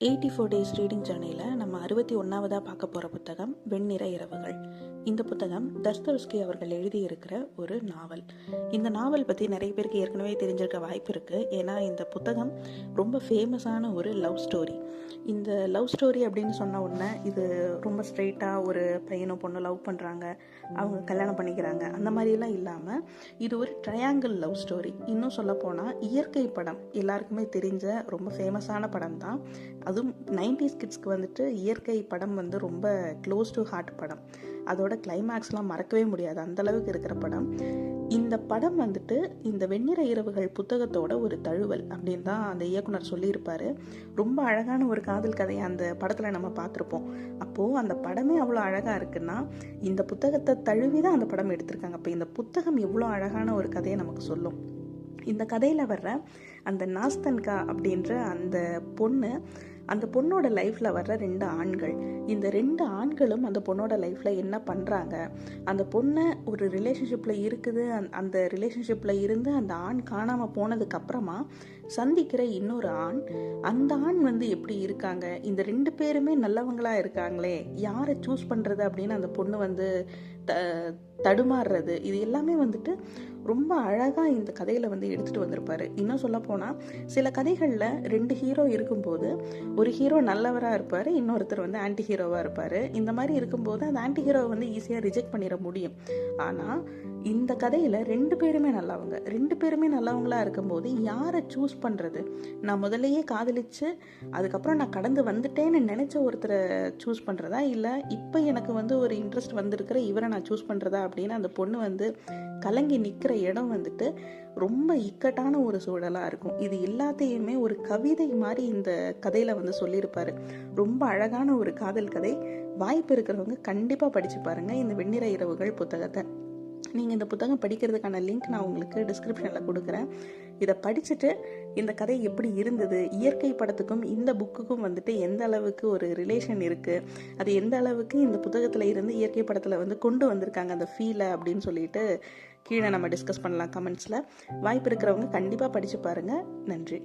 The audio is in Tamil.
84 டேஸ் ரீடிங் ஜர்னியில் நம்ம 61ஆவதாக பார்க்க போகிற புத்தகம் வெண்ணிற இரவுகள். இந்த புத்தகம் தஸ்தவஸ்கி அவர்கள் எழுதியிருக்கிற ஒரு நாவல். இந்த நாவல் பற்றி நிறைய பேருக்கு ஏற்கனவே தெரிஞ்சிருக்க வாய்ப்பு இருக்குது. ஏன்னா இந்த புத்தகம் ரொம்ப ஃபேமஸான ஒரு லவ் ஸ்டோரி. இந்த லவ் ஸ்டோரி அப்படின்னு சொன்ன உடனே இது ரொம்ப ஸ்ட்ரெயிட்டாக ஒரு பையனும் பொண்ணு லவ் பண்ணுறாங்க, அவங்க கல்யாணம் பண்ணிக்கிறாங்க, அந்த மாதிரிலாம் இல்லாமல் இது ஒரு ட்ரையாங்கிள் லவ் ஸ்டோரி. இன்னும் சொல்லப்போனால் இயற்கை படம் எல்லாருக்குமே தெரிஞ்ச ரொம்ப ஃபேமஸான படம் தான். அதுவும் 90s கிட்ஸ்க்கு வந்துட்டு இயற்கை படம் ரொம்ப க்ளோஸ் டு ஹார்ட் படம். அதோட கிளைமேக்ஸ்லாம் மறக்கவே முடியாது, அந்தளவுக்கு இருக்கிற படம். இந்த படம் இந்த வெண்ணிற இரவுகள் புத்தகத்தோட ஒரு தழுவல் அப்படின்னு தான் அந்த இயக்குனர் சொல்லியிருப்பார். ரொம்ப அழகான ஒரு காதல் கதையை அந்த படத்தில் நம்ம பார்த்துருப்போம். அப்போது அந்த படமே அவ்வளோ அழகாக இருக்குன்னா இந்த புத்தகத்தை தழுவி தான் அந்த படம் எடுத்திருக்காங்க. அப்போ இந்த புத்தகம் எவ்வளோ அழகான ஒரு கதையை நமக்கு சொல்லும். இந்த கதையில் வர்ற அந்த நாஸ்தன்கா அப்படின்ற அந்த பொண்ணோட லைஃப்பில் வர்ற 2 ஆண்கள், இந்த 2 ஆண்களும் அந்த பொண்ணோட லைஃப்பில் என்ன பண்ணுறாங்க, அந்த பொண்ணை ஒரு ரிலேஷன்ஷிப்பில் இருக்குது, அந்த ரிலேஷன்ஷிப்பில் இருந்து அந்த ஆண் காணாமல் போனதுக்கப்புறமா சந்திக்கிற இன்னொரு ஆண், அந்த ஆண் எப்படி இருக்காங்க, இந்த 2 பேருமே நல்லவங்களா இருக்காங்களே, யாரை சூஸ் பண்ணுறது அப்படின்னு அந்த பொண்ணு தடுமாறுறது, இது எல்லாமே ரொம்ப அழகாக இந்த கதையில் எடுத்துகிட்டு வந்திருப்பாரு. இன்னும் சொல்ல போனால் சில கதைகளில் 2 ஹீரோ இருக்கும்போது ஒரு ஹீரோ நல்லவராக இருப்பார், இன்னொருத்தர் ஆன்டி ஹீரோவாக இருப்பார். இந்த மாதிரி இருக்கும்போது அந்த ஆன்டி ஹீரோவை ஈஸியாக ரிஜெக்ட் பண்ணிட முடியும். ஆனால் இந்த கதையில் 2 பேருமே நல்லவங்களா இருக்கும்போது யாரை சூஸ் பண்ணுறது, நான் முதலையே காதலிச்சு அதுக்கப்புறம் நான் கடந்து வந்துட்டேன்னு நினச்ச ஒருத்தரை சூஸ் பண்ணுறதா, இல்லை இப்போ எனக்கு ஒரு இன்ட்ரெஸ்ட் வந்திருக்கிற இவரை நான் சூஸ் பண்ணுறதா அப்படின்னு அந்த பொண்ணு கலங்கி நிற்கிற இடம் ரொம்ப இக்கட்டான ஒரு சூழலாக இருக்கும். இது எல்லாத்தையுமே ஒரு கவிதை மாதிரி இந்த கதையில் சொல்லியிருப்பாரு. ரொம்ப அழகான ஒரு காதல் கதை. வாய்ப்பு இருக்கிறவங்க கண்டிப்பாக படித்து பாருங்கள் இந்த வெண்ணிற இரவுகள் புத்தகத்தை. நீங்கள் இந்த புத்தகம் படிக்கிறதுக்கான லிங்க் நான் உங்களுக்கு டிஸ்கிரிப்ஷனில் கொடுக்குறேன். இதை படிச்சுட்டு இந்த கதை எப்படி இருந்தது, இயற்கை படத்துக்கும் இந்த புக்குக்கும் எந்த அளவுக்கு ஒரு ரிலேஷன் இருக்குது, அது எந்த அளவுக்கு இந்த புத்தகத்தில் இருந்து இயற்கை படத்தில் கொண்டு வந்திருக்காங்க அந்த ஃபீலை அப்படின்னு சொல்லிட்டு கீழே நம்ம டிஸ்கஸ் பண்ணலாம் கமெண்ட்ஸில். வாய்ப்பு இருக்கிறவங்க கண்டிப்பாக படித்து பாருங்கள். நன்றி.